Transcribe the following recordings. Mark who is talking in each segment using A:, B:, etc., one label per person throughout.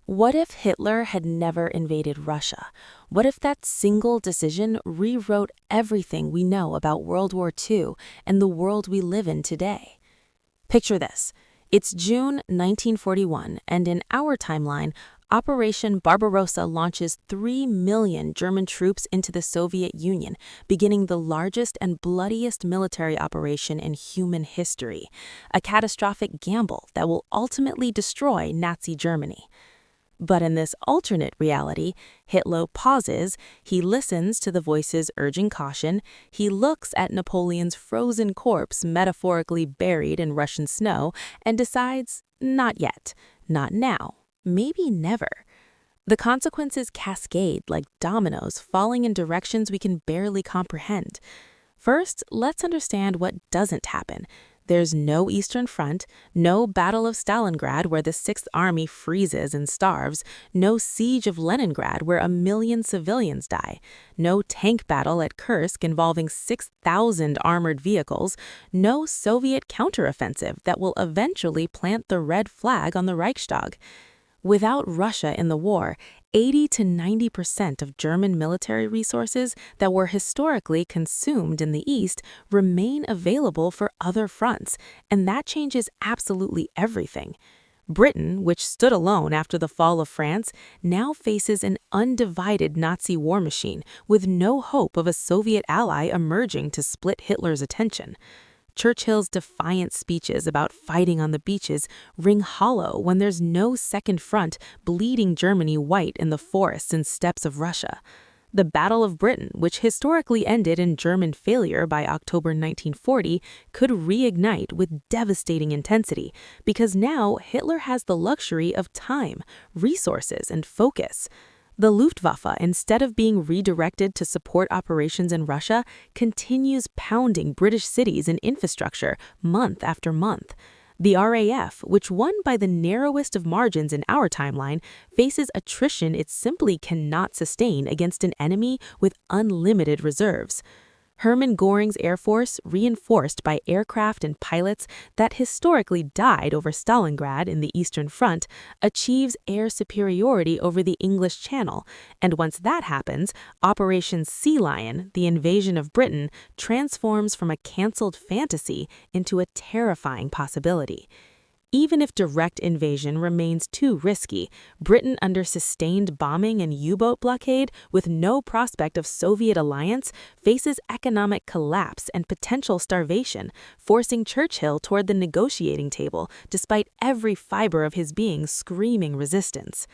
A: What if Hitler had never invaded Russia? What if that single decision rewrote everything we know about World War II and the world we live in today? Picture this. It's June 1941, and in our timeline, Operation Barbarossa launches 3 million German troops into the Soviet Union, beginning the largest and bloodiest military operation in human history, a catastrophic gamble that will ultimately destroy Nazi Germany. But in this alternate reality, Hitler pauses, he listens to the voices urging caution, he looks at Napoleon's frozen corpse metaphorically buried in Russian snow, and decides, not yet, not now, maybe never. The consequences cascade like dominoes, falling in directions we can barely comprehend. First, let's understand what doesn't happen. There's no Eastern Front, no Battle of Stalingrad where the Sixth Army freezes and starves, no siege of Leningrad where 1 million civilians die, no tank battle at Kursk involving 6,000 armored vehicles, no Soviet counteroffensive that will eventually plant the red flag on the Reichstag. Without Russia in the war, 80 to 90% of German military resources that were historically consumed in the East remain available for other fronts, and that changes absolutely everything. Britain, which stood alone after the fall of France, now faces an undivided Nazi war machine with no hope of a Soviet ally emerging to split Hitler's attention. Churchill's defiant speeches about fighting on the beaches ring hollow when there's no second front bleeding Germany white in the forests and steppes of Russia. The Battle of Britain, which historically ended in German failure by October 1940, could reignite with devastating intensity because now Hitler has the luxury of time, resources, and focus. The Luftwaffe, instead of being redirected to support operations in Russia, continues pounding British cities and infrastructure month after month. The RAF, which won by the narrowest of margins in our timeline, faces attrition it simply cannot sustain against an enemy with unlimited reserves. Hermann Göring's Air Force, reinforced by aircraft and pilots that historically died over Stalingrad in the Eastern Front, achieves air superiority over the English Channel, and once that happens, Operation Sea Lion, the invasion of Britain, transforms from a cancelled fantasy into a terrifying possibility. Even if direct invasion remains too risky, Britain under sustained bombing and U-boat blockade with no prospect of Soviet alliance faces economic collapse and potential starvation, forcing Churchill toward the negotiating table despite every fiber of his being screaming resistance.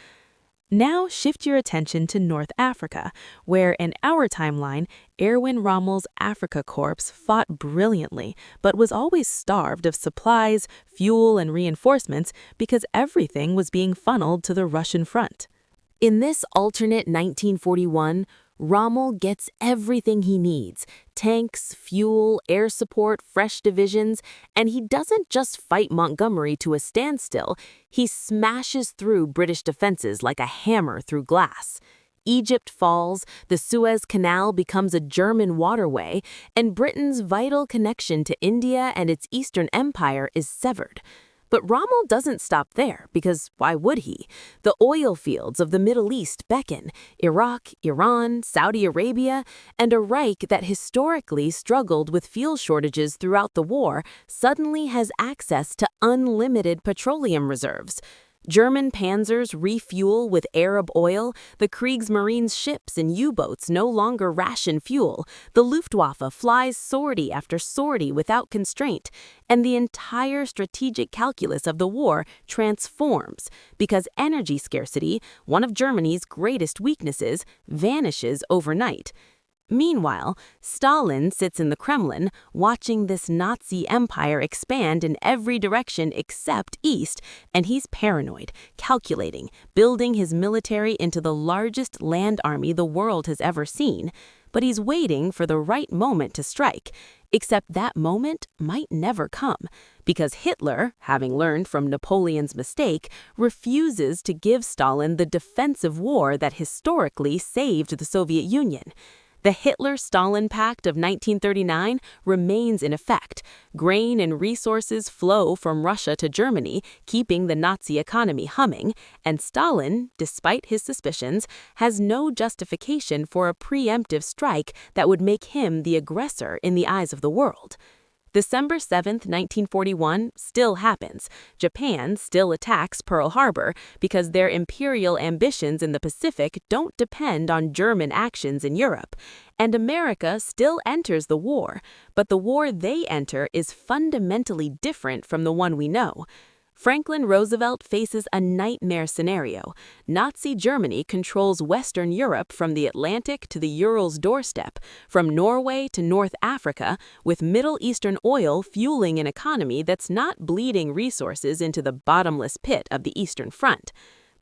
A: Now shift your attention to North Africa, where in our timeline, Erwin Rommel's Afrika Korps fought brilliantly, but was always starved of supplies, fuel, and reinforcements because everything was being funneled to the Russian front. In this alternate 1941, Rommel gets everything he needs: tanks, fuel, air support, fresh divisions, and he doesn't just fight Montgomery to a standstill, he smashes through British defenses like a hammer through glass. Egypt falls, the Suez Canal becomes a German waterway, and Britain's vital connection to India and its Eastern Empire is severed. But Rommel doesn't stop there, because why would he? The oil fields of the Middle East beckon: Iraq, Iran, Saudi Arabia, and a Reich that historically struggled with fuel shortages throughout the war suddenly has access to unlimited petroleum reserves. German panzers refuel with Arab oil, the Kriegsmarine's ships and U-boats no longer ration fuel, the Luftwaffe flies sortie after sortie without constraint, and the entire strategic calculus of the war transforms because energy scarcity, one of Germany's greatest weaknesses, vanishes overnight. Meanwhile, Stalin sits in the Kremlin, watching this Nazi empire expand in every direction except east, and he's paranoid, calculating, building his military into the largest land army the world has ever seen. But he's waiting for the right moment to strike, except that moment might never come, because Hitler, having learned from Napoleon's mistake, refuses to give Stalin the defensive war that historically saved the Soviet Union. The Hitler-Stalin Pact of 1939 remains in effect. Grain and resources flow from Russia to Germany, keeping the Nazi economy humming, and Stalin, despite his suspicions, has no justification for a preemptive strike that would make him the aggressor in the eyes of the world. December 7, 1941 still happens. Japan still attacks Pearl Harbor because their imperial ambitions in the Pacific don't depend on German actions in Europe. And America still enters the war, but the war they enter is fundamentally different from the one we know. Franklin Roosevelt faces a nightmare scenario. Nazi Germany controls Western Europe from the Atlantic to the Urals doorstep, from Norway to North Africa, with Middle Eastern oil fueling an economy that's not bleeding resources into the bottomless pit of the Eastern Front.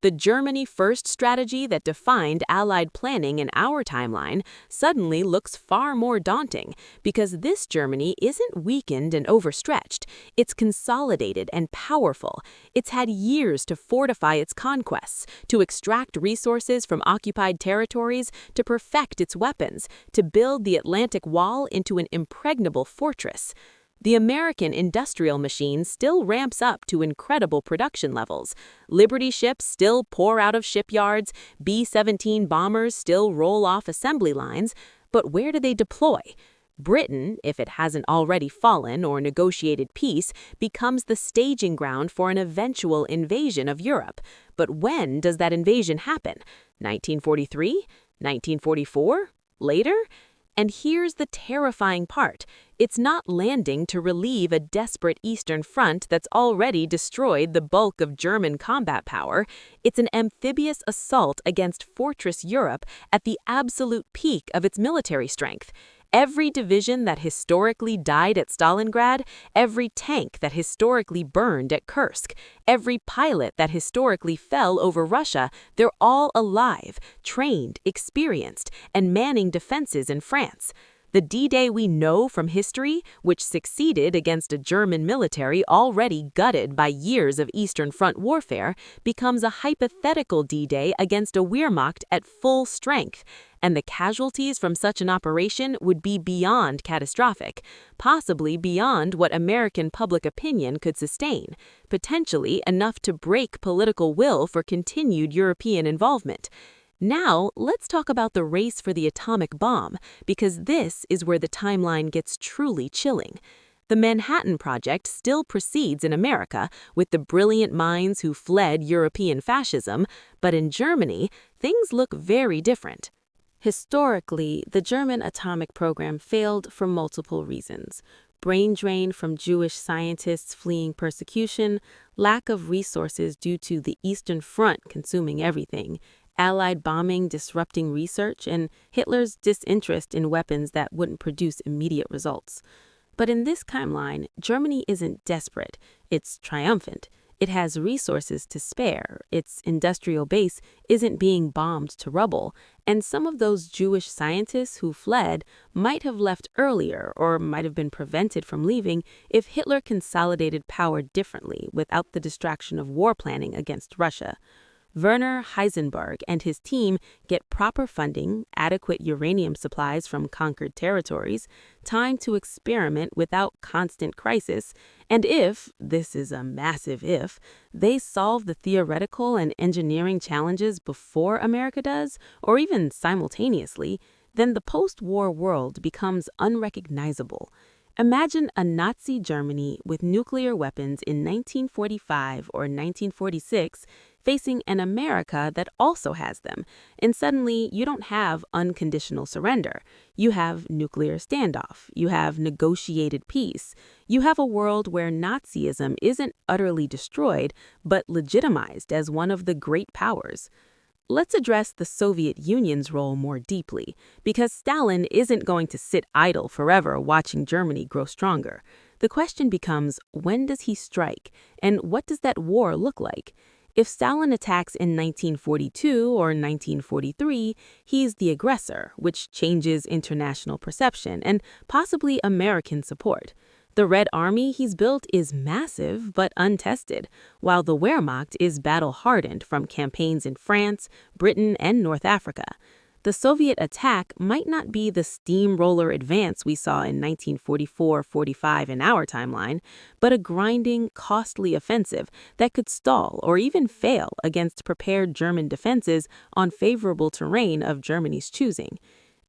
A: The Germany First strategy that defined Allied planning in our timeline suddenly looks far more daunting because this Germany isn't weakened and overstretched. It's consolidated and powerful. It's had years to fortify its conquests, to extract resources from occupied territories, to perfect its weapons, to build the Atlantic Wall into an impregnable fortress. The American industrial machine still ramps up to incredible production levels. Liberty ships still pour out of shipyards, B-17 bombers still roll off assembly lines, but where do they deploy? Britain, if it hasn't already fallen or negotiated peace, becomes the staging ground for an eventual invasion of Europe. But when does that invasion happen? 1943? 1944? Later? And here's the terrifying part. It's not landing to relieve a desperate Eastern Front that's already destroyed the bulk of German combat power. It's an amphibious assault against Fortress Europe at the absolute peak of its military strength. Every division that historically died at Stalingrad, every tank that historically burned at Kursk, every pilot that historically fell over Russia, they're all alive, trained, experienced, and manning defenses in France. The D-Day we know from history, which succeeded against a German military already gutted by years of Eastern Front warfare, becomes a hypothetical D-Day against a Wehrmacht at full strength. And the casualties from such an operation would be beyond catastrophic, possibly beyond what American public opinion could sustain, potentially enough to break political will for continued European involvement. Now, let's talk about the race for the atomic bomb, because this is where the timeline gets truly chilling. The Manhattan Project still proceeds in America with the brilliant minds who fled European fascism, but in Germany, things look very different. Historically, the German atomic program failed for multiple reasons. Brain drain from Jewish scientists fleeing persecution, lack of resources due to the Eastern Front consuming everything, Allied bombing disrupting research, and Hitler's disinterest in weapons that wouldn't produce immediate results. But in this timeline, Germany isn't desperate, it's triumphant. It has resources to spare, its industrial base isn't being bombed to rubble, and some of those Jewish scientists who fled might have left earlier or might have been prevented from leaving if Hitler consolidated power differently without the distraction of war planning against Russia. Werner Heisenberg and his team get proper funding, adequate uranium supplies from conquered territories, time to experiment without constant crisis, and if, this is a massive if, they solve the theoretical and engineering challenges before America does, or even simultaneously, then the post-war world becomes unrecognizable. Imagine a Nazi Germany with nuclear weapons in 1945 or 1946 facing an America that also has them, and suddenly you don't have unconditional surrender. You have nuclear standoff. You have negotiated peace. You have a world where Nazism isn't utterly destroyed, but legitimized as one of the great powers. Let's address the Soviet Union's role more deeply, because Stalin isn't going to sit idle forever watching Germany grow stronger. The question becomes, when does he strike, and what does that war look like? If Stalin attacks in 1942 or 1943, he's the aggressor, which changes international perception and possibly American support. The Red Army he's built is massive but untested, while the Wehrmacht is battle-hardened from campaigns in France, Britain, and North Africa. The Soviet attack might not be the steamroller advance we saw in 1944-45 in our timeline, but a grinding, costly offensive that could stall or even fail against prepared German defenses on favorable terrain of Germany's choosing.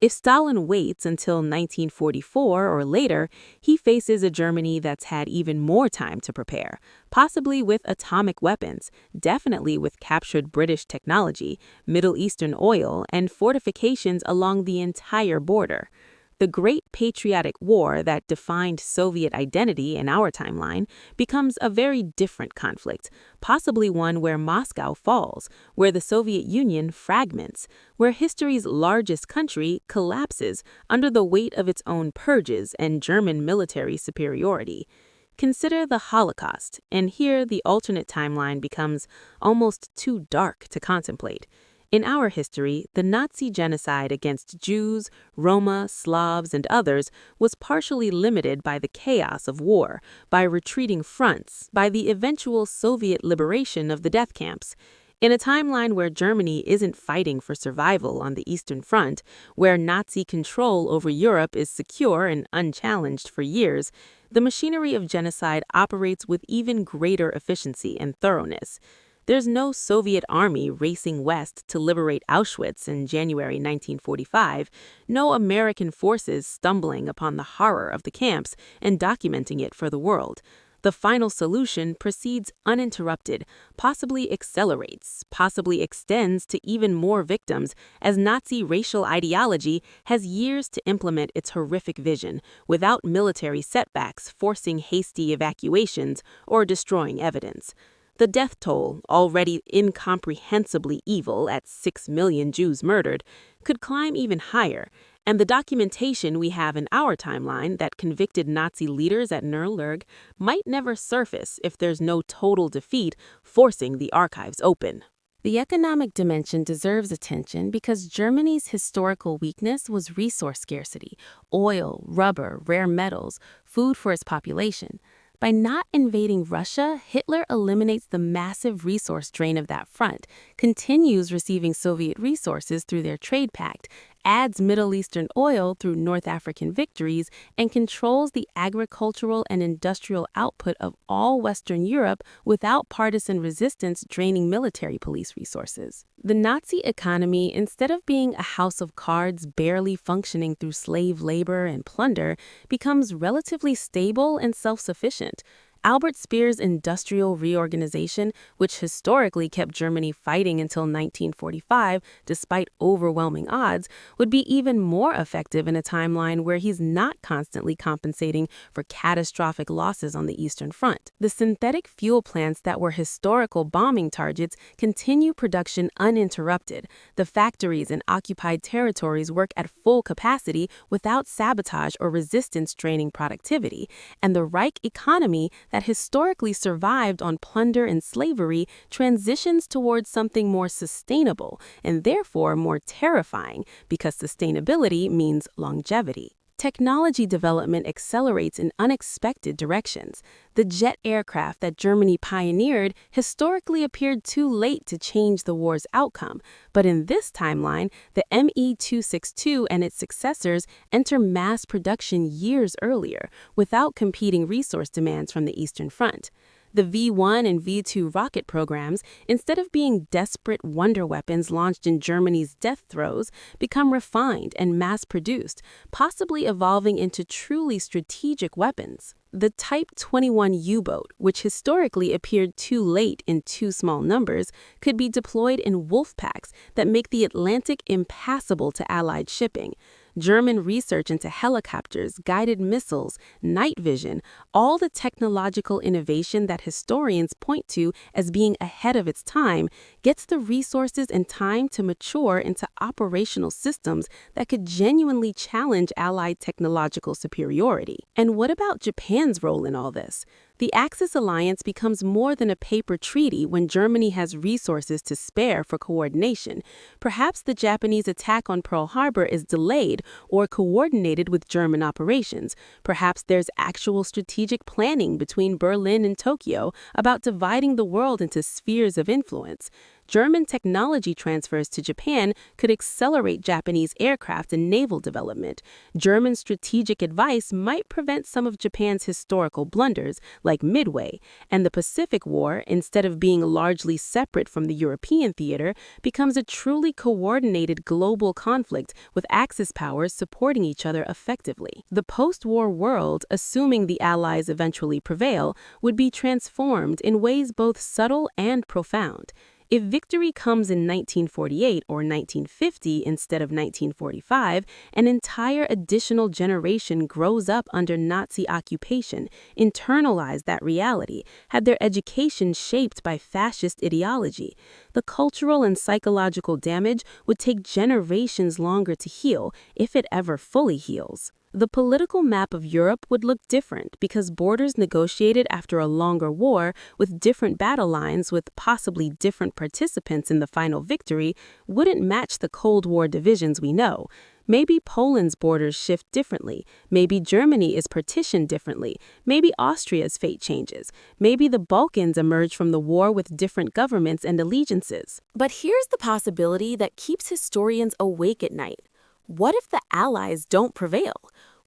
A: If Stalin waits until 1944 or later, he faces a Germany that's had even more time to prepare, possibly with atomic weapons, definitely with captured British technology, Middle Eastern oil, and fortifications along the entire border. The Great Patriotic War that defined Soviet identity in our timeline becomes a very different conflict, possibly one where Moscow falls, where the Soviet Union fragments, where history's largest country collapses under the weight of its own purges and German military superiority. Consider the Holocaust, and here the alternate timeline becomes almost too dark to contemplate. In our history, the Nazi genocide against Jews, Roma, Slavs, and others was partially limited by the chaos of war, by retreating fronts, by the eventual Soviet liberation of the death camps. In a timeline where Germany isn't fighting for survival on the Eastern Front, where Nazi control over Europe is secure and unchallenged for years, the machinery of genocide operates with even greater efficiency and thoroughness. There's no Soviet army racing west to liberate Auschwitz in January 1945, no American forces stumbling upon the horror of the camps and documenting it for the world. The final solution proceeds uninterrupted, possibly accelerates, possibly extends to even more victims, as Nazi racial ideology has years to implement its horrific vision without military setbacks forcing hasty evacuations or destroying evidence. The death toll, already incomprehensibly evil at 6 million Jews murdered, could climb even higher, and the documentation we have in our timeline that convicted Nazi leaders at Nuremberg might never surface if there's no total defeat forcing the archives open. The economic dimension deserves attention because Germany's historical weakness was resource scarcity: oil, rubber, rare metals, food for its population. By not invading Russia, Hitler eliminates the massive resource drain of that front, continues receiving Soviet resources through their trade pact, adds Middle Eastern oil through North African victories, and controls the agricultural and industrial output of all Western Europe without partisan resistance draining military police resources. The Nazi economy, instead of being a house of cards barely functioning through slave labor and plunder, becomes relatively stable and self-sufficient. Albert Speer's industrial reorganization, which historically kept Germany fighting until 1945 despite overwhelming odds, would be even more effective in a timeline where he's not constantly compensating for catastrophic losses on the Eastern Front. The synthetic fuel plants that were historical bombing targets continue production uninterrupted. The factories in occupied territories work at full capacity without sabotage or resistance draining productivity, and the Reich economy that historically survived on plunder and slavery transitions towards something more sustainable and therefore more terrifying because sustainability means longevity. Technology development accelerates in unexpected directions. The jet aircraft that Germany pioneered historically appeared too late to change the war's outcome, but in this timeline, the Me-262 and its successors enter mass production years earlier, without competing resource demands from the Eastern Front. The V-1 and V-2 rocket programs, instead of being desperate wonder weapons launched in Germany's death throes, become refined and mass-produced, possibly evolving into truly strategic weapons. The Type 21 U-boat, which historically appeared too late in too small numbers, could be deployed in wolf packs that make the Atlantic impassable to Allied shipping. German research into helicopters, guided missiles, night vision, all the technological innovation that historians point to as being ahead of its time, gets the resources and time to mature into operational systems that could genuinely challenge Allied technological superiority. And what about Japan's role in all this? The Axis alliance becomes more than a paper treaty when Germany has resources to spare for coordination. Perhaps the Japanese attack on Pearl Harbor is delayed or coordinated with German operations. Perhaps there's actual strategic planning between Berlin and Tokyo about dividing the world into spheres of influence.
B: German technology transfers to Japan could accelerate Japanese aircraft and naval development. German strategic advice might prevent some of Japan's historical blunders, like Midway, and the Pacific War, instead of being largely separate from the European theater, becomes a truly coordinated global conflict with Axis powers supporting each other effectively. The post-war world, assuming the Allies eventually prevail, would be transformed in ways both subtle and profound. If victory comes in 1948 or 1950 instead of 1945, an entire additional generation grows up under Nazi occupation, internalized that reality, had their education shaped by fascist ideology. The cultural and psychological damage would take generations longer to heal, if it ever fully heals. The political map of Europe would look different because borders negotiated after a longer war with different battle lines with possibly different participants in the final victory wouldn't match the Cold War divisions we know. Maybe Poland's borders shift differently. Maybe Germany is partitioned differently. Maybe Austria's fate changes. Maybe the Balkans emerge from the war with different governments and allegiances.
A: But here's the possibility that keeps historians awake at night. What if the Allies don't prevail?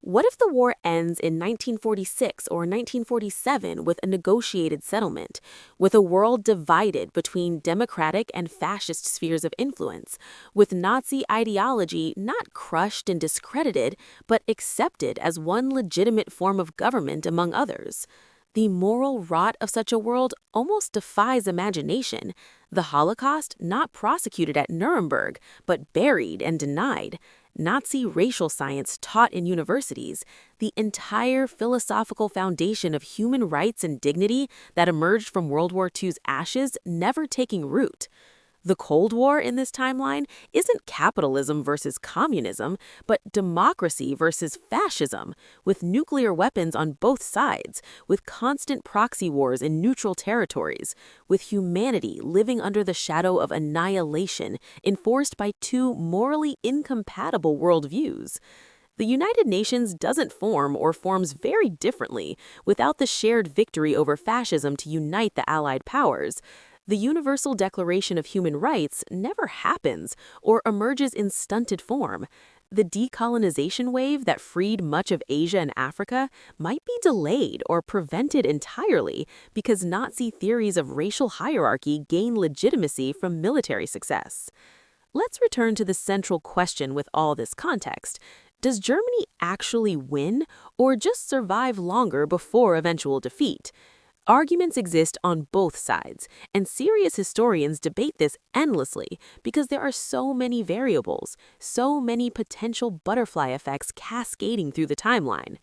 A: What if the war ends in 1946 or 1947 with a negotiated settlement, with a world divided between democratic and fascist spheres of influence, with Nazi ideology not crushed and discredited, but accepted as one legitimate form of government among others? The moral rot of such a world almost defies imagination. The Holocaust not prosecuted at Nuremberg, but buried and denied. Nazi racial science taught in universities, the entire philosophical foundation of human rights and dignity that emerged from World War II's ashes never taking root. The Cold War in this timeline isn't capitalism versus communism, but democracy versus fascism, with nuclear weapons on both sides, with constant proxy wars in neutral territories, with humanity living under the shadow of annihilation enforced by two morally incompatible worldviews. The United Nations doesn't form or forms very differently without the shared victory over fascism to unite the Allied powers. The Universal Declaration of Human Rights never happens or emerges in stunted form. The decolonization wave that freed much of Asia and Africa might be delayed or prevented entirely because Nazi theories of racial hierarchy gain legitimacy from military success. Let's return to the central question with all this context. Does Germany actually win or just survive longer before eventual defeat? Arguments exist on both sides, and serious historians debate this endlessly because there are so many variables, so many potential butterfly effects cascading through the timeline.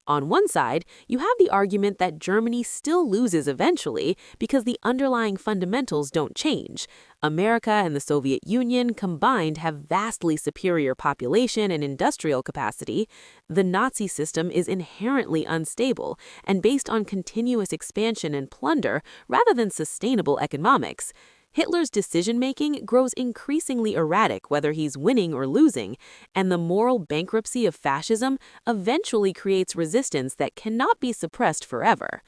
A: On one side, you have the argument that Germany still loses eventually because the underlying fundamentals don't change. America and the Soviet Union combined have vastly superior population and industrial capacity. The Nazi system is inherently unstable and based on continuous expansion and plunder rather than sustainable economics. Hitler's decision-making grows increasingly erratic whether he's winning or losing, and the moral bankruptcy of fascism eventually creates resistance that cannot be suppressed forever.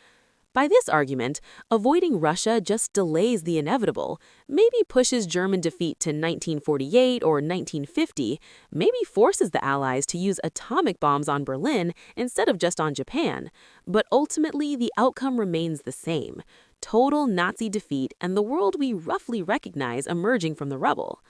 A: By this argument, avoiding Russia just delays the inevitable, maybe pushes German defeat to 1948 or 1950, maybe forces the Allies to use atomic bombs on Berlin instead of just on Japan, but ultimately the outcome remains the same. Total Nazi defeat and the world we roughly recognize emerging from the rubble.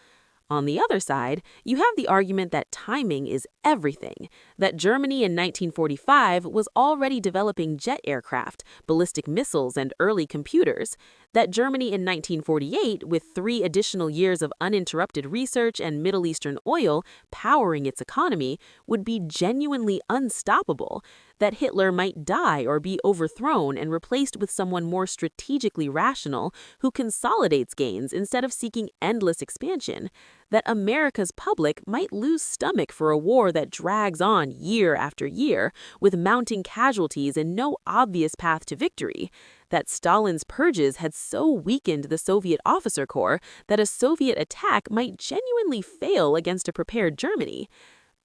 A: On the other side, you have the argument that timing is everything, that Germany in 1945 was already developing jet aircraft, ballistic missiles, and early computers, that Germany in 1948, with 3 additional years of uninterrupted research and Middle Eastern oil powering its economy, would be genuinely unstoppable, that Hitler might die or be overthrown and replaced with someone more strategically rational who consolidates gains instead of seeking endless expansion, that America's public might lose stomach for a war that drags on year after year with mounting casualties and no obvious path to victory, that Stalin's purges had so weakened the Soviet officer corps that a Soviet attack might genuinely fail against a prepared Germany.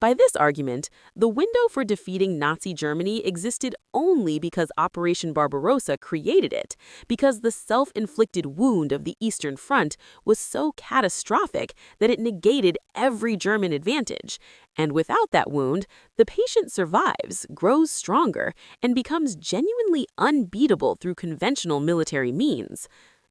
B: By this argument, the window for defeating Nazi Germany existed only because Operation Barbarossa created it, because the self-inflicted wound of the Eastern Front was so catastrophic that it negated every German advantage. And without that wound, the patient survives, grows stronger, and becomes genuinely unbeatable through conventional military means.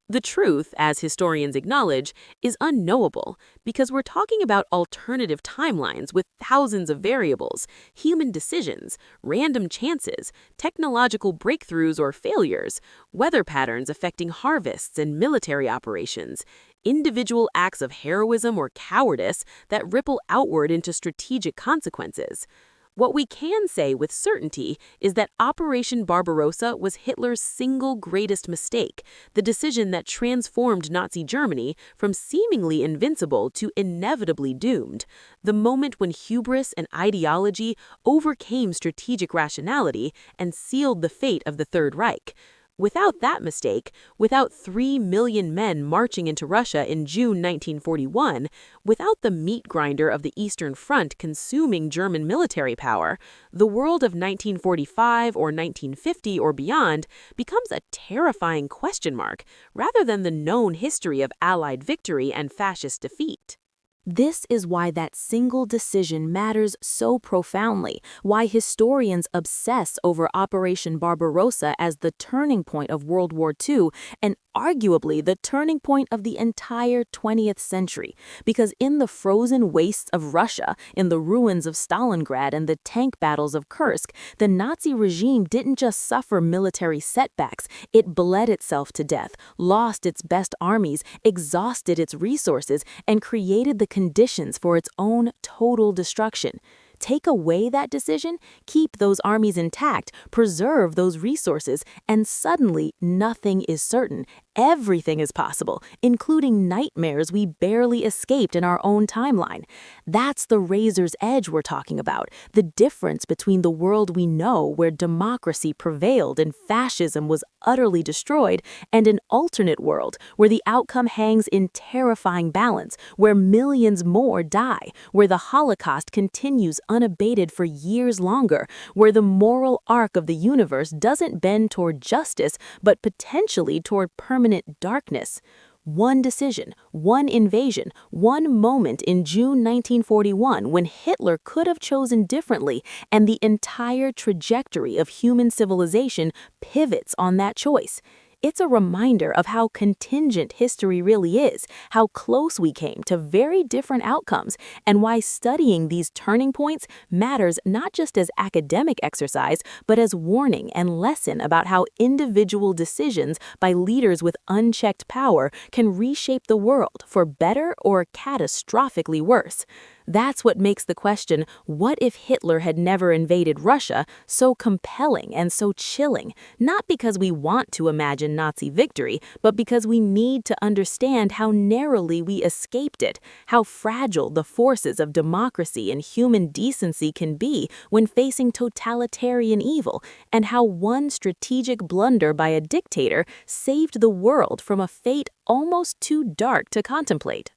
B: The truth, as historians acknowledge, is unknowable because we're talking about alternative timelines with thousands of variables, human decisions, random chances, technological breakthroughs or failures, weather patterns affecting harvests and military operations, individual acts of heroism or cowardice that ripple outward into strategic consequences. What we can say with certainty is that Operation Barbarossa was Hitler's single greatest mistake, the decision that transformed Nazi Germany from seemingly invincible to inevitably doomed, the moment when hubris and ideology overcame strategic rationality and sealed the fate of the Third Reich. Without that mistake, without 3 million men marching into Russia in June 1941, without the meat grinder of the Eastern Front consuming German military power, the world of 1945 or 1950 or beyond becomes a terrifying question mark rather than the known history of Allied victory and fascist defeat.
A: This is why that single decision matters so profoundly, why historians obsess over Operation Barbarossa as the turning point of World War II and arguably the turning point of the entire 20th century. Because in the frozen wastes of Russia, in the ruins of Stalingrad and the tank battles of Kursk, the Nazi regime didn't just suffer military setbacks, it bled itself to death, lost its best armies, exhausted its resources, and created the conditions for its own total destruction. Take away that decision, keep those armies intact, preserve those resources, and suddenly nothing is certain. Everything is possible, including nightmares we barely escaped in our own timeline. That's the razor's edge we're talking about, the difference between the world we know where democracy prevailed and fascism was utterly destroyed, and an alternate world where the outcome hangs in terrifying balance, where millions more die, where the Holocaust continues unabated for years longer, where the moral arc of the universe doesn't bend toward justice, but potentially toward permanent darkness. One decision, one invasion, one moment in June 1941 when Hitler could have chosen differently, and the entire trajectory of human civilization pivots on that choice. It's a reminder of how contingent history really is, how close we came to very different outcomes, and why studying these turning points matters not just as academic exercise, but as warning and lesson about how individual decisions by leaders with unchecked power can reshape the world for better or catastrophically worse. That's what makes the question, what if Hitler had never invaded Russia, so compelling and so chilling, not because we want to imagine Nazi victory, but because we need to understand how narrowly we escaped it, how fragile the forces of democracy and human decency can be when facing totalitarian evil, and how one strategic blunder by a dictator saved the world from a fate almost too dark to contemplate.